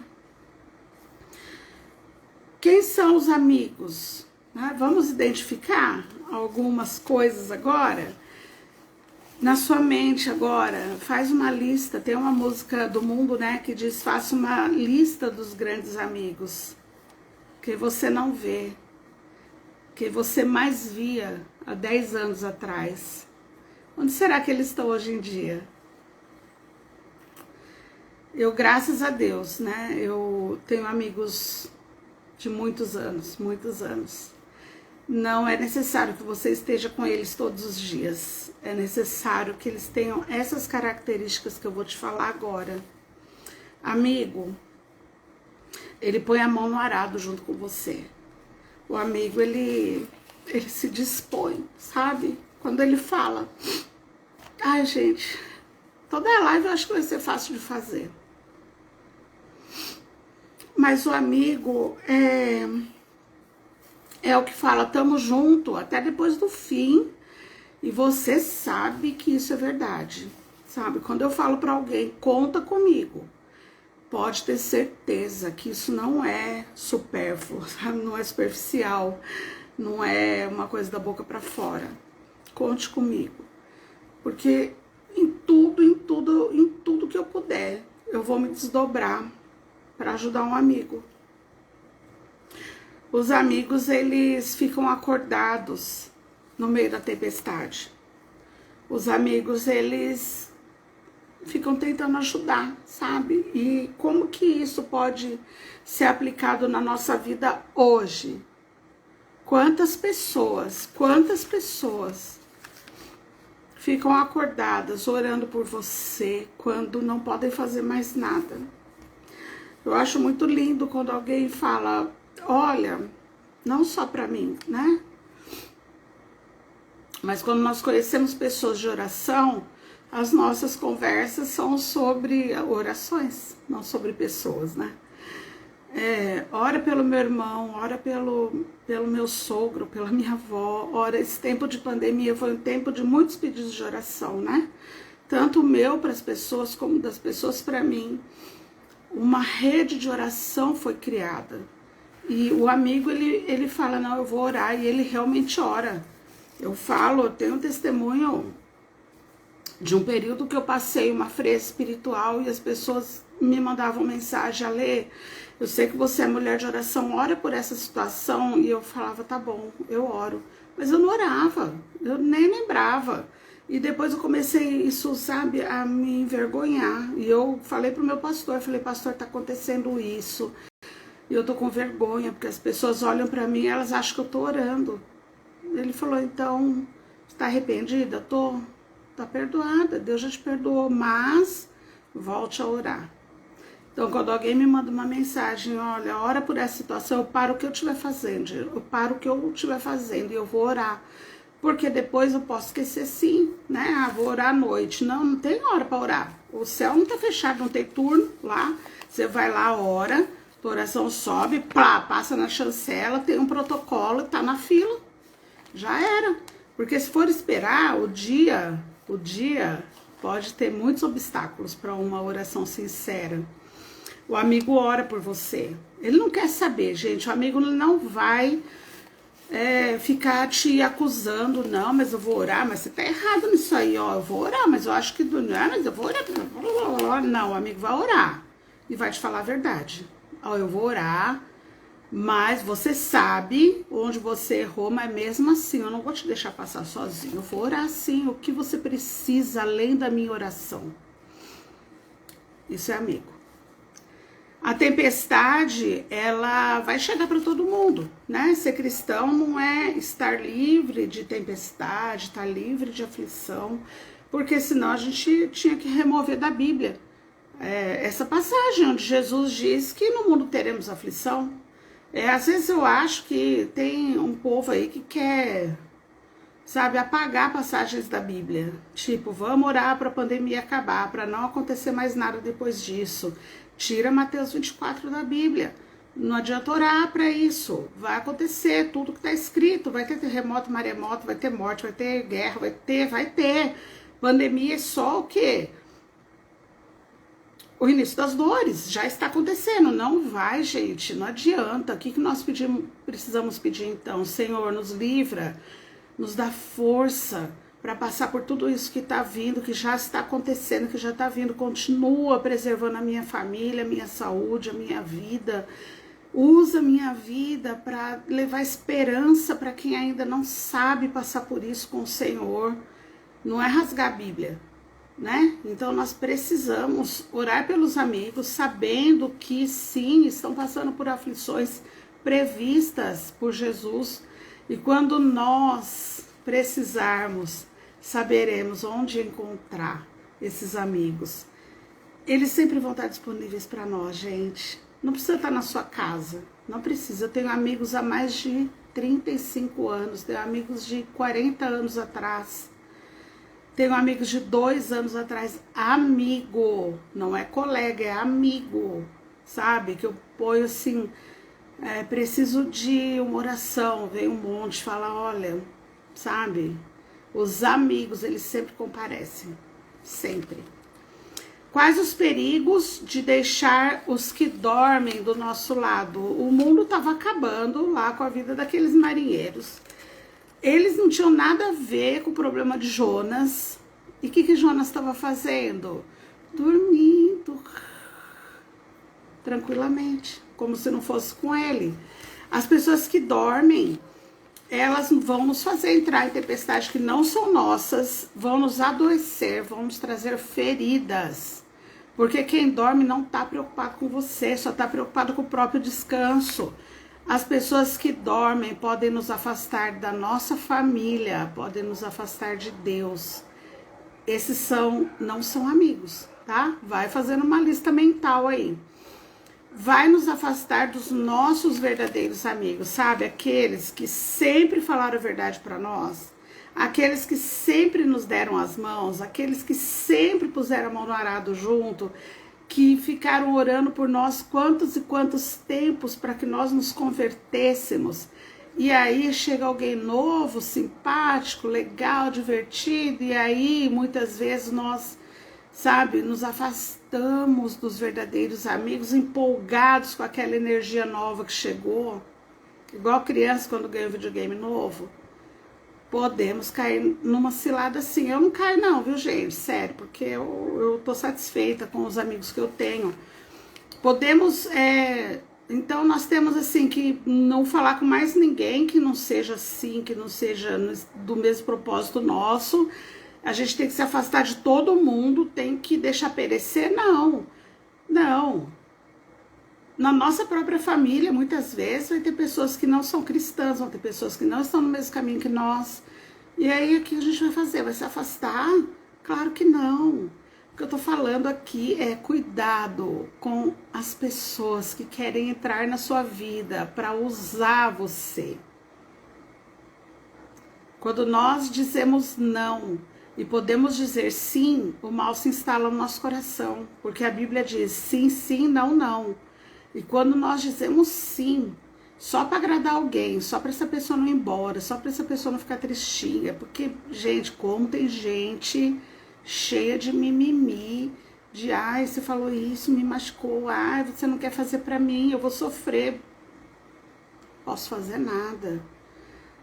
Quem são os amigos? Né? Vamos identificar algumas coisas agora. Na sua mente agora, faz uma lista. Tem uma música do mundo, né, que diz, faça uma lista dos grandes amigos que você não vê, que você mais via há 10 anos atrás. Onde será que eles estão hoje em dia? Eu, graças a Deus, né, eu tenho amigos de muitos anos, muitos anos. Não é necessário que você esteja com eles todos os dias. É necessário que eles tenham essas características que eu vou te falar agora. Amigo, ele põe a mão no arado junto com você. O amigo, ele se dispõe, sabe? Quando ele fala. Ai, gente, toda a live eu acho que vai ser fácil de fazer. Mas o amigo é o que fala, tamo junto até depois do fim. E você sabe que isso é verdade, sabe? Quando eu falo pra alguém, conta comigo, pode ter certeza que isso não é supérfluo, sabe? Não é superficial, não é uma coisa da boca pra fora. Conte comigo, porque em tudo que eu puder, eu vou me desdobrar para ajudar um amigo. Os amigos, eles ficam acordados no meio da tempestade. Os amigos, eles ficam tentando ajudar, sabe? E como que isso pode ser aplicado na nossa vida hoje? Quantas pessoas ficam acordadas orando por você quando não podem fazer mais nada? Eu acho muito lindo quando alguém fala, olha, não só para mim, né? Mas quando nós conhecemos pessoas de oração, as nossas conversas são sobre orações, não sobre pessoas, né? Ora pelo meu irmão, ora pelo meu sogro, pela minha avó. Ora, esse tempo de pandemia foi um tempo de muitos pedidos de oração, né? Tanto o meu para as pessoas, como das pessoas para mim. Uma rede de oração foi criada. E o amigo, ele fala, não, eu vou orar, e ele realmente ora. Eu tenho um testemunho de um período que eu passei uma frese espiritual e as pessoas me mandavam mensagem, Ale, eu sei que você é mulher de oração, ora por essa situação. E eu falava, tá bom, eu oro. Mas eu não orava, eu nem lembrava. E depois eu comecei isso, sabe, a me envergonhar. E eu falei pro meu pastor, pastor, tá acontecendo isso. E eu tô com vergonha, porque as pessoas olham pra mim e elas acham que eu tô orando. Ele falou, então, você tá arrependida? Tô. Tá perdoada, Deus já te perdoou, mas volte a orar. Então, quando alguém me manda uma mensagem, olha, ora por essa situação, eu paro o que eu estiver fazendo, e eu vou orar. Porque depois eu posso esquecer sim, né? Ah, vou orar à noite. Não tem hora para orar. O céu não tá fechado, não tem turno lá. Você vai lá, ora, a oração sobe, passa na chancela, tem um protocolo, tá na fila. Já era. Porque se for esperar o dia pode ter muitos obstáculos para uma oração sincera. O amigo ora por você. Ele não quer saber, gente. O amigo não vai ficar te acusando. Não, mas eu vou orar. Mas você tá errado nisso aí, ó. Eu vou orar, mas eu acho que não, mas eu vou orar. Não, o amigo vai orar e vai te falar a verdade. Ó, eu vou orar, mas você sabe onde você errou, mas mesmo assim eu não vou te deixar passar sozinho. Eu vou orar sim, o que você precisa além da minha oração. Isso é amigo. A tempestade, ela vai chegar para todo mundo, né? Ser cristão não é estar livre de tempestade, estar livre de aflição, porque senão a gente tinha que remover da Bíblia essa passagem onde Jesus diz que no mundo teremos aflição. Às vezes eu acho que tem um povo aí que quer, sabe, apagar passagens da Bíblia. Tipo, vamos orar para a pandemia acabar, para não acontecer mais nada depois disso. Tira Mateus 24 da Bíblia. Não adianta orar para isso. Vai acontecer tudo que está escrito. Vai ter terremoto, maremoto, vai ter morte, vai ter guerra, vai ter. Pandemia é só o quê? O início das dores. Já está acontecendo. Não vai, gente. Não adianta. O que nós precisamos pedir então? Senhor, nos livra, nos dá força para passar por tudo isso que está vindo, que já está acontecendo, que já está vindo. Continua preservando a minha família, a minha saúde, a minha vida. Usa a minha vida para levar esperança para quem ainda não sabe passar por isso com o Senhor. Não é rasgar a Bíblia, né? Então nós precisamos orar pelos amigos, sabendo que sim, estão passando por aflições previstas por Jesus. E quando nós precisarmos, saberemos onde encontrar esses amigos. Eles sempre vão estar disponíveis para nós, gente. Não precisa estar na sua casa, não precisa. Eu tenho amigos há mais de 35 anos, tenho amigos de 40 anos atrás, tenho amigos de 2 anos atrás. Amigo, não é colega, é amigo, sabe? Que eu ponho assim, preciso de uma oração, vem um monte, fala, olha, sabe? Os amigos, eles sempre comparecem, sempre. Quais os perigos de deixar os que dormem do nosso lado? O mundo estava acabando lá com a vida daqueles marinheiros. Eles não tinham nada a ver com o problema de Jonas. E o que Jonas estava fazendo? Dormindo tranquilamente, como se não fosse com ele. As pessoas que dormem, elas vão nos fazer entrar em tempestades que não são nossas, vão nos adoecer, vão nos trazer feridas. Porque quem dorme não está preocupado com você, só está preocupado com o próprio descanso. As pessoas que dormem podem nos afastar da nossa família, podem nos afastar de Deus. Esses não são amigos, tá? Vai fazendo uma lista mental aí. vai nos afastar dos nossos verdadeiros amigos, sabe? Aqueles que sempre falaram a verdade para nós, aqueles que sempre nos deram as mãos, aqueles que sempre puseram a mão no arado junto, que ficaram orando por nós quantos e quantos tempos para que nós nos convertêssemos. E aí chega alguém novo, simpático, legal, divertido, e aí muitas vezes nós, sabe, nos afastamos dos verdadeiros amigos, empolgados com aquela energia nova que chegou, igual criança quando ganha um videogame novo. Podemos cair numa cilada assim. Eu não caio não, viu, gente? Sério, porque eu tô satisfeita com os amigos que eu tenho. Podemos, então nós temos assim que não falar com mais ninguém que não seja assim, que não seja do mesmo propósito nosso. A gente tem que se afastar de todo mundo, tem que deixar perecer? Não, não. Na nossa própria família, muitas vezes, vai ter pessoas que não são cristãs, vão ter pessoas que não estão no mesmo caminho que nós. E aí, o que a gente vai fazer? Vai se afastar? Claro que não. O que eu tô falando aqui é cuidado com as pessoas que querem entrar na sua vida para usar você. Quando nós dizemos não e podemos dizer sim, o mal se instala no nosso coração. Porque a Bíblia diz sim, sim, não, não. E quando nós dizemos sim, só para agradar alguém, só para essa pessoa não ir embora, só para essa pessoa não ficar tristinha, porque, gente, como tem gente cheia de mimimi, de ai, você falou isso, me machucou, ai, você não quer fazer para mim, eu vou sofrer. Posso fazer nada.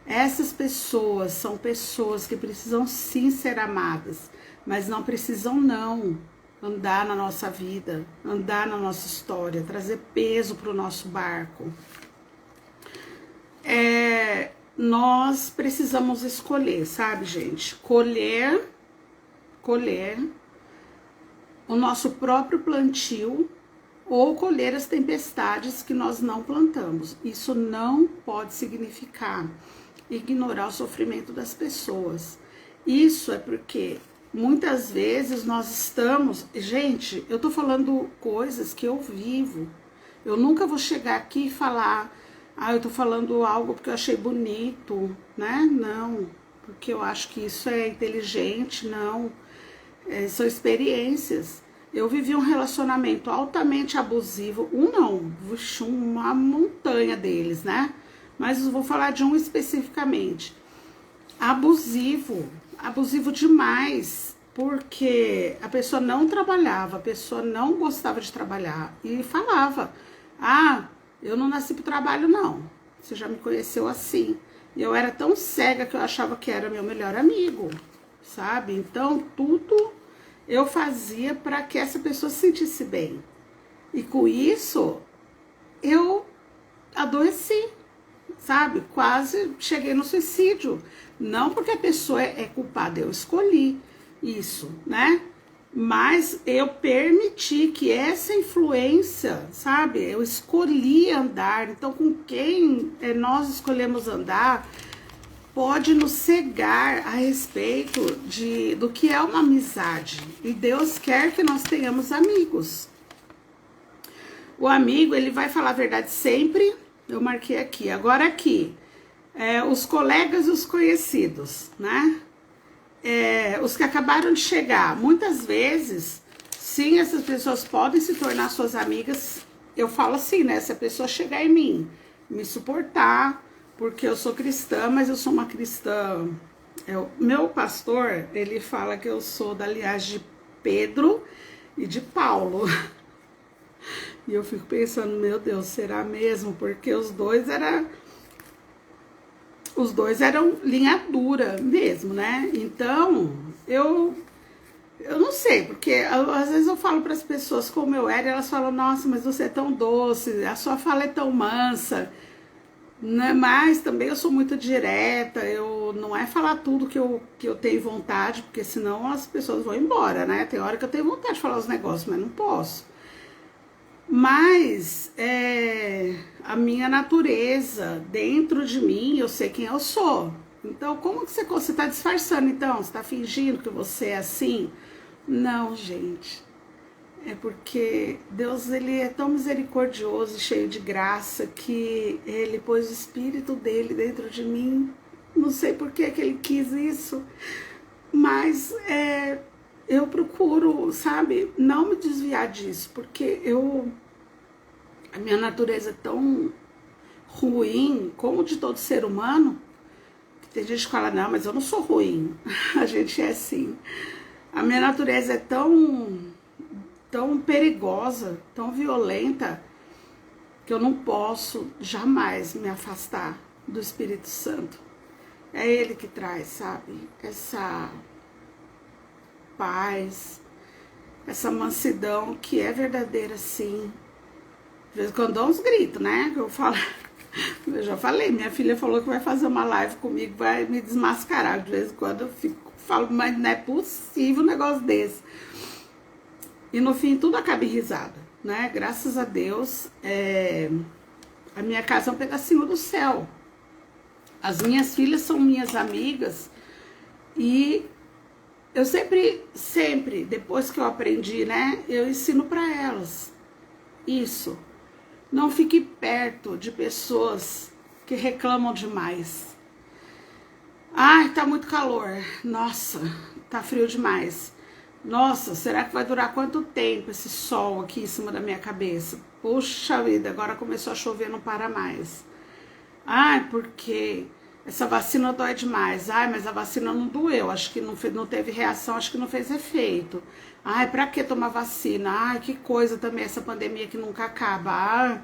Essas pessoas são pessoas que precisam sim ser amadas, mas não precisam não andar na nossa vida, andar na nossa história, trazer peso para o nosso barco. Nós precisamos escolher, sabe, gente? Colher o nosso próprio plantio ou colher as tempestades que nós não plantamos. Isso não pode significar ignorar o sofrimento das pessoas. Isso é porque muitas vezes nós estamos... Gente, eu tô falando coisas que eu vivo. Eu nunca vou chegar aqui e falar... Ah, eu tô falando algo porque eu achei bonito, né? Não, porque eu acho que isso é inteligente, não. São experiências. Eu vivi um relacionamento altamente abusivo. Uma montanha deles, né? Mas eu vou falar de um especificamente. Abusivo demais, porque a pessoa não trabalhava, a pessoa não gostava de trabalhar e falava, ah, eu não nasci pro trabalho não, você já me conheceu assim. E eu era tão cega que eu achava que era meu melhor amigo, sabe? Então tudo eu fazia para que essa pessoa se sentisse bem. E com isso eu adoeci, sabe? Quase cheguei no suicídio. Não porque a pessoa é culpada, eu escolhi isso, né? Mas eu permiti que essa influência, sabe? Eu escolhi andar. Então, com quem nós escolhemos andar pode nos cegar a respeito do que é uma amizade. E Deus quer que nós tenhamos amigos. O amigo, ele vai falar a verdade sempre. Eu marquei aqui. Agora aqui, os colegas e os conhecidos, né? Os que acabaram de chegar. Muitas vezes, sim, essas pessoas podem se tornar suas amigas. Eu falo assim, né? Se a pessoa chegar em mim, me suportar, porque eu sou cristã, mas eu sou uma cristã... meu pastor, ele fala que eu sou da linhagem de Pedro e de Paulo. E eu fico pensando, meu Deus, será mesmo? Porque os dois eram linha dura mesmo, né? Então, eu não sei, porque às vezes eu falo para as pessoas como eu era, e elas falam, nossa, mas você é tão doce, a sua fala é tão mansa, né? Mas também eu sou muito direta, eu não é falar tudo que eu tenho vontade, porque senão as pessoas vão embora, né? Tem hora que eu tenho vontade de falar os negócios, mas não posso. Mas a minha natureza, dentro de mim, eu sei quem eu sou. Então, como que você está disfarçando, então? Você está fingindo que você é assim? Não, gente. é porque Deus, ele é tão misericordioso e cheio de graça que ele pôs o Espírito dele dentro de mim. Não sei por que ele quis isso, mas eu procuro, sabe, não me desviar disso, porque a minha natureza é tão ruim, como de todo ser humano, que tem gente que fala, não, mas eu não sou ruim. A gente é assim. A minha natureza é tão perigosa, tão violenta, que eu não posso jamais me afastar do Espírito Santo. É ele que traz, sabe, essa paz, essa mansidão que é verdadeira, sim. De vez em quando dá uns gritos, né? Eu falo, eu já falei, minha filha falou que vai fazer uma live comigo, vai me desmascarar. De vez em quando eu falo, mas não é possível um negócio desse. E no fim tudo acaba em risada, né? Graças a Deus, a minha casa é um pedacinho do céu. As minhas filhas são minhas amigas e eu sempre, depois que eu aprendi, né, eu ensino para elas isso. Não fique perto de pessoas que reclamam demais. Ai, tá muito calor. Nossa, tá frio demais. Nossa, será que vai durar quanto tempo esse sol aqui em cima da minha cabeça? Puxa vida, agora começou a chover, não para mais. Ai, porque essa vacina dói demais. Ai, mas a vacina não doeu, acho que não teve reação, acho que não fez efeito. Ai, pra que tomar vacina? Ai, que coisa também essa pandemia que nunca acaba. Ai,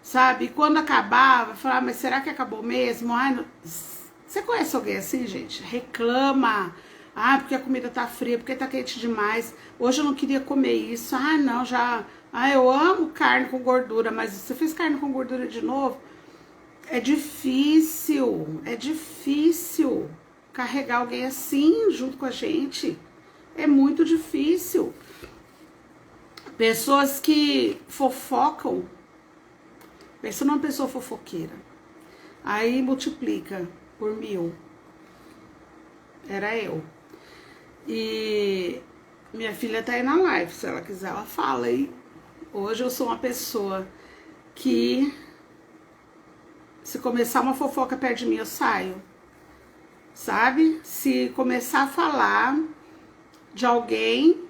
sabe, e quando acabar, vai falar, mas será que acabou mesmo? Ai, não... Você conhece alguém assim, gente? Reclama. Ah, porque a comida tá fria, porque tá quente demais. Hoje eu não queria comer isso. Ah, não, já... Ah, eu amo carne com gordura, mas você fez carne com gordura de novo? É difícil carregar alguém assim junto com a gente. É muito difícil. Pessoas que fofocam. Pensa numa pessoa fofoqueira. Aí multiplica por 1000. Era eu. E minha filha tá aí na live, se ela quiser ela fala aí. Hoje eu sou uma pessoa que, se começar uma fofoca perto de mim, eu saio. Sabe? Se começar a falar de alguém,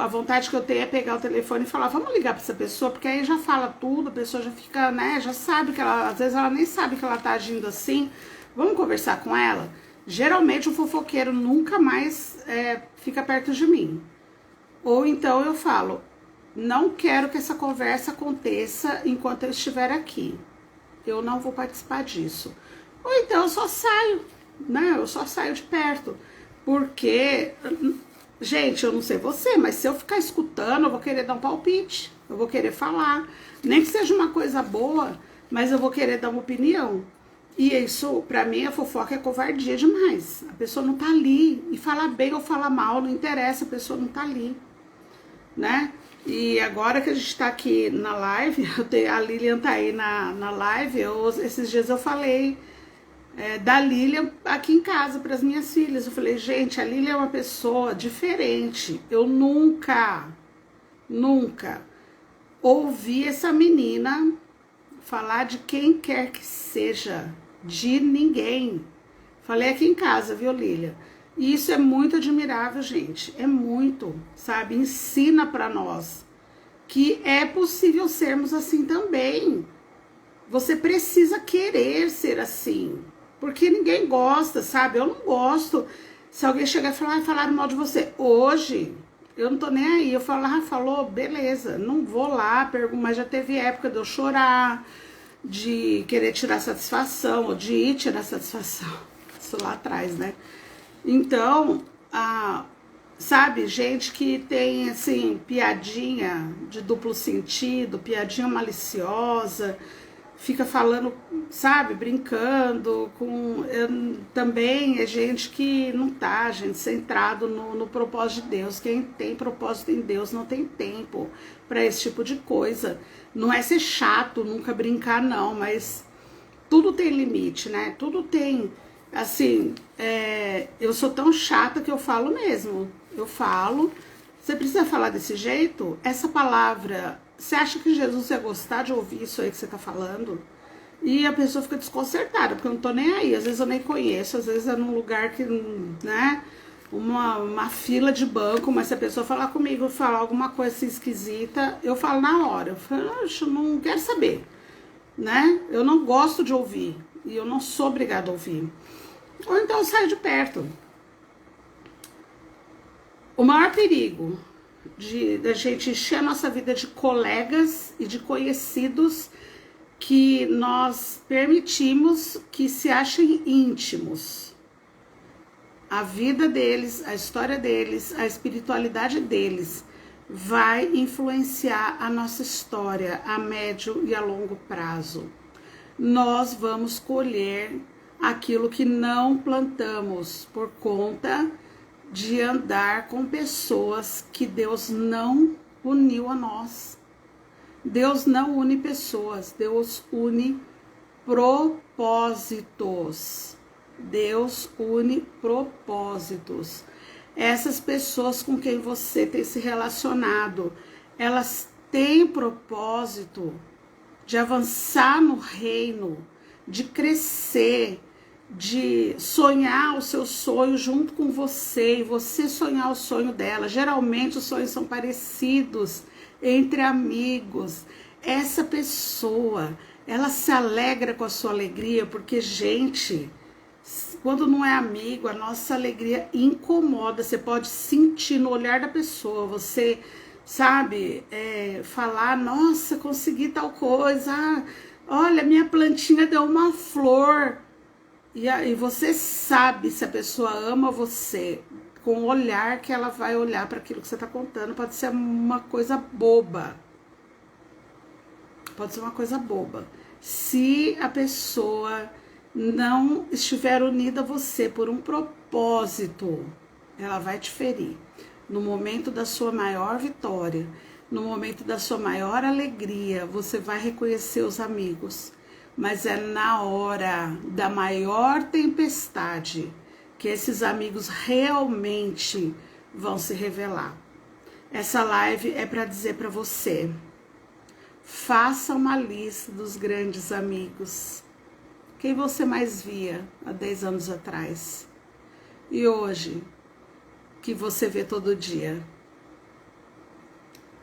a vontade que eu tenho é pegar o telefone e falar, vamos ligar pra essa pessoa, porque aí já fala tudo, a pessoa já fica, né, já sabe que ela, às vezes ela nem sabe que ela tá agindo assim, vamos conversar com ela? Geralmente o fofoqueiro nunca mais fica perto de mim. Ou então eu falo, não quero que essa conversa aconteça enquanto eu estiver aqui. Eu não vou participar disso. Ou então eu só saio, né? Eu só saio de perto. Porque, gente, eu não sei você, mas se eu ficar escutando, eu vou querer dar um palpite. Eu vou querer falar. Nem que seja uma coisa boa, mas eu vou querer dar uma opinião. E isso, pra mim, a fofoca é covardia demais. A pessoa não tá ali. E falar bem ou falar mal, não interessa, a pessoa não tá ali, né? E agora que a gente tá aqui na live, a Lilian tá aí na live, esses dias eu falei da Lilian aqui em casa para as minhas filhas. Eu falei, gente, a Lilian é uma pessoa diferente. Eu nunca ouvi essa menina falar de quem quer que seja, de ninguém. Falei aqui em casa, viu, Lilian? E isso é muito admirável, gente. É muito, sabe? Ensina pra nós que é possível sermos assim também. Você precisa querer ser assim. Porque ninguém gosta, sabe? Eu não gosto. Se alguém chegar e falar, falaram mal de você. Hoje, eu não tô nem aí. Eu falo, falou, beleza. Não vou lá, mas já teve época de eu chorar, de querer tirar satisfação, ou de ir tirar satisfação. Isso lá atrás, né? Então, sabe, gente que tem, assim, piadinha de duplo sentido, piadinha maliciosa, fica falando, sabe, brincando com... também é gente que não tá, gente, centrado no propósito de Deus. Quem tem propósito em Deus não tem tempo para esse tipo de coisa. Não é ser chato, nunca brincar, não, mas tudo tem limite, né? Tudo tem... Assim, eu sou tão chata que eu falo mesmo. Eu falo, Você precisa falar desse jeito? Essa palavra, você acha que Jesus ia gostar de ouvir isso aí que você tá falando? E a pessoa fica desconcertada, porque eu não tô nem aí. Às vezes eu nem conheço, às vezes é num lugar que, né, uma fila de banco, mas se a pessoa falar comigo, falar alguma coisa assim esquisita, eu falo na hora. Eu falo, eu não quero saber, né? Eu não gosto de ouvir, e eu não sou obrigada a ouvir. Ou então eu saio de perto. O maior perigo da gente encher a nossa vida de colegas e de conhecidos que nós permitimos que se achem íntimos. A vida deles, a história deles, a espiritualidade deles vai influenciar a nossa história a médio e a longo prazo. Nós vamos colher aquilo que não plantamos por conta de andar com pessoas que Deus não uniu a nós. Deus não une pessoas, Deus une propósitos. Deus une propósitos. Essas pessoas com quem você tem se relacionado, elas têm propósito de avançar no reino, de crescer, de sonhar o seu sonho junto com você e você sonhar o sonho dela. Geralmente os sonhos são parecidos entre amigos. Essa pessoa, ela se alegra com a sua alegria, porque, gente, quando não é amigo, a nossa alegria incomoda. Você pode sentir no olhar da pessoa, você sabe, falar, nossa, consegui tal coisa, olha, minha plantinha deu uma flor. E você sabe se a pessoa ama você com o olhar que ela vai olhar para aquilo que você está contando. Pode ser uma coisa boba. Pode ser uma coisa boba. Se a pessoa não estiver unida a você por um propósito, ela vai te ferir. No momento da sua maior vitória, no momento da sua maior alegria, você vai reconhecer os amigos. Mas é na hora da maior tempestade que esses amigos realmente vão se revelar. Essa live é para dizer para você, faça uma lista dos grandes amigos. Quem você mais via há 10 anos atrás? E hoje, que você vê todo dia?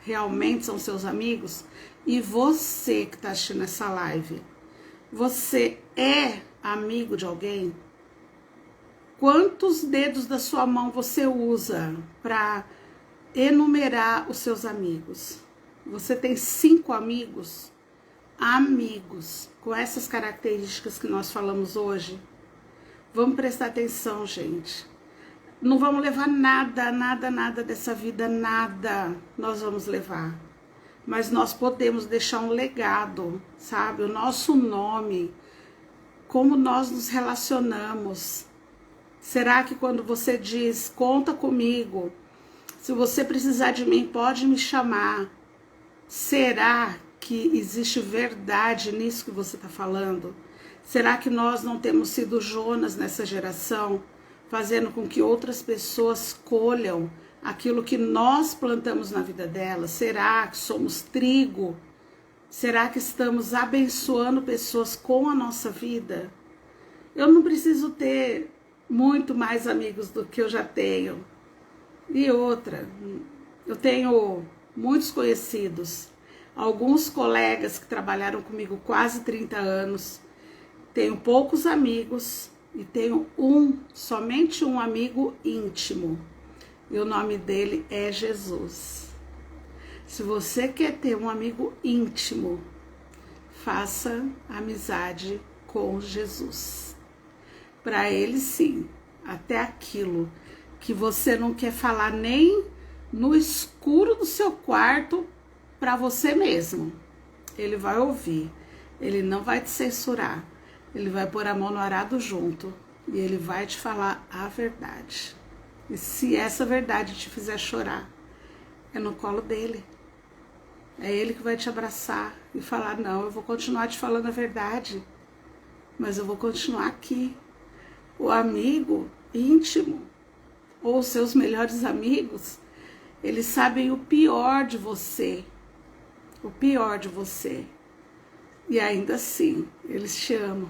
Realmente são seus amigos? E você que está assistindo essa live, você é amigo de alguém? Quantos dedos da sua mão você usa para enumerar os seus amigos? Você tem 5 amigos? Amigos com essas características que nós falamos hoje? Vamos prestar atenção, gente. Não vamos levar nada dessa vida, nada nós vamos levar. Mas nós podemos deixar um legado, sabe? O nosso nome, como nós nos relacionamos. Será que quando você diz, conta comigo, se você precisar de mim, pode me chamar, será que existe verdade nisso que você está falando? Será que nós não temos sido Jonas nessa geração, fazendo com que outras pessoas colham aquilo que nós plantamos na vida delas? Será que somos trigo? Será que estamos abençoando pessoas com a nossa vida? Eu não preciso ter muito mais amigos do que eu já tenho. E outra, eu tenho muitos conhecidos, alguns colegas que trabalharam comigo quase 30 anos, tenho poucos amigos e tenho somente um amigo íntimo. E o nome dele é Jesus. Se você quer ter um amigo íntimo, faça amizade com Jesus. Para ele, sim, até aquilo que você não quer falar nem no escuro do seu quarto para você mesmo, ele vai ouvir. Ele não vai te censurar. Ele vai pôr a mão no arado junto e ele vai te falar a verdade. E se essa verdade te fizer chorar, é no colo dele. É ele que vai te abraçar e falar, não, eu vou continuar te falando a verdade, mas eu vou continuar aqui. O amigo íntimo, ou seus melhores amigos, Eles sabem o pior de você. O pior de você. E ainda assim, eles te amam.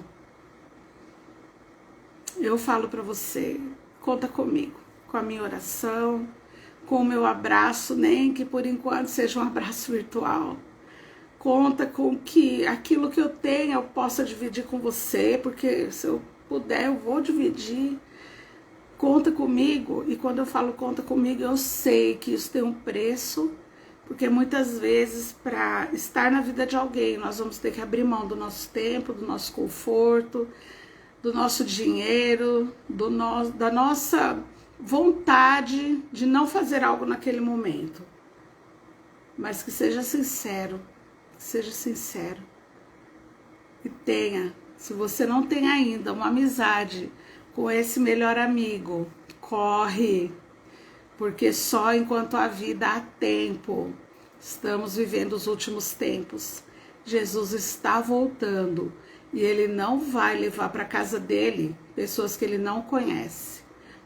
Eu falo para você, conta comigo, com a minha oração, com o meu abraço, nem que por enquanto seja um abraço virtual. Conta com que aquilo que eu tenho eu possa dividir com você, porque se eu puder eu vou dividir. Conta comigo, e quando eu falo conta comigo, eu sei que isso tem um preço, porque muitas vezes para estar na vida de alguém nós vamos ter que abrir mão do nosso tempo, do nosso conforto, do nosso dinheiro, da nossa vontade de não fazer algo naquele momento. Mas que seja sincero, e tenha, se você não tem ainda uma amizade com esse melhor amigo, corre, porque só enquanto a vida há tempo, estamos vivendo os últimos tempos. Jesus está voltando e ele não vai levar para casa dele pessoas que ele não conhece.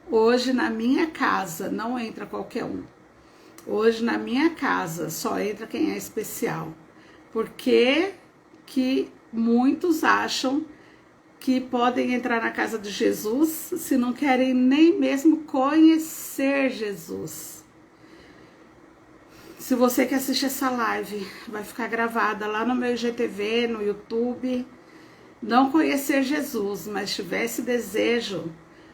Hoje na minha casa não entra qualquer um. Hoje na minha casa só entra quem é especial. Porque que muitos acham que podem entrar na casa de Jesus se não querem nem mesmo conhecer Jesus. Se você que assiste essa live, vai ficar gravada lá no meu IGTV, no YouTube. Não conhecer Jesus, mas tivesse desejo,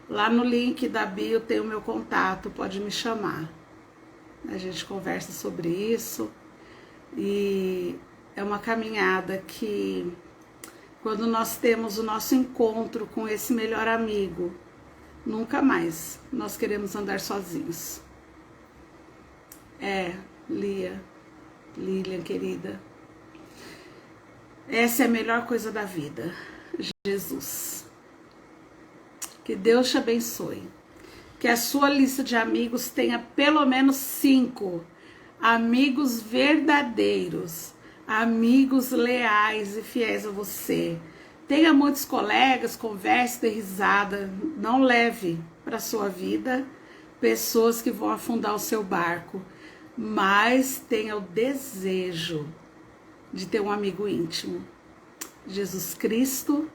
lá no link da bio tem o meu contato, pode me chamar. A gente conversa sobre isso e é uma caminhada que, quando nós temos o nosso encontro com esse melhor amigo, nunca mais nós queremos andar sozinhos. Lilian querida, essa é a melhor coisa da vida, Jesus. Que Deus te abençoe. Que a sua lista de amigos tenha pelo menos 5 amigos verdadeiros, amigos leais e fiéis a você. Tenha muitos colegas, converse, dê risada. Não leve para sua vida pessoas que vão afundar o seu barco, mas tenha o desejo de ter um amigo íntimo. Jesus Cristo,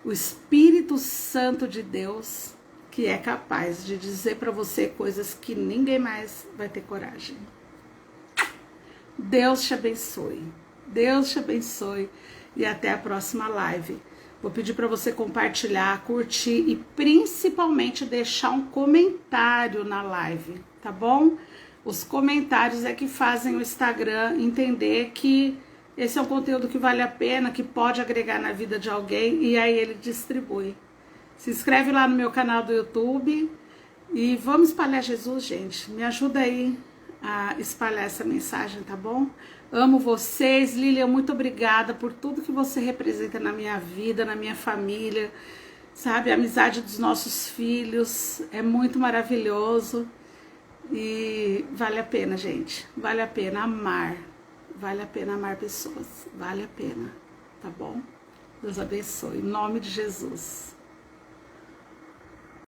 o Espírito Santo de Deus, que é capaz de dizer para você coisas que ninguém mais vai ter coragem. Deus te abençoe. Deus te abençoe e até a próxima live. Vou pedir para você compartilhar, curtir e principalmente deixar um comentário na live, tá bom? Os comentários é que fazem o Instagram entender que esse é um conteúdo que vale a pena, que pode agregar na vida de alguém e aí ele distribui. Se inscreve lá no meu canal do YouTube e vamos espalhar Jesus, gente. Me ajuda aí a espalhar essa mensagem, tá bom? Amo vocês. Lilian, muito obrigada por tudo que você representa na minha vida, na minha família, sabe? A amizade dos nossos filhos é muito maravilhoso e vale a pena, gente. Vale a pena amar. Vale a pena amar pessoas. Vale a pena, tá bom? Deus abençoe. Em nome de Jesus.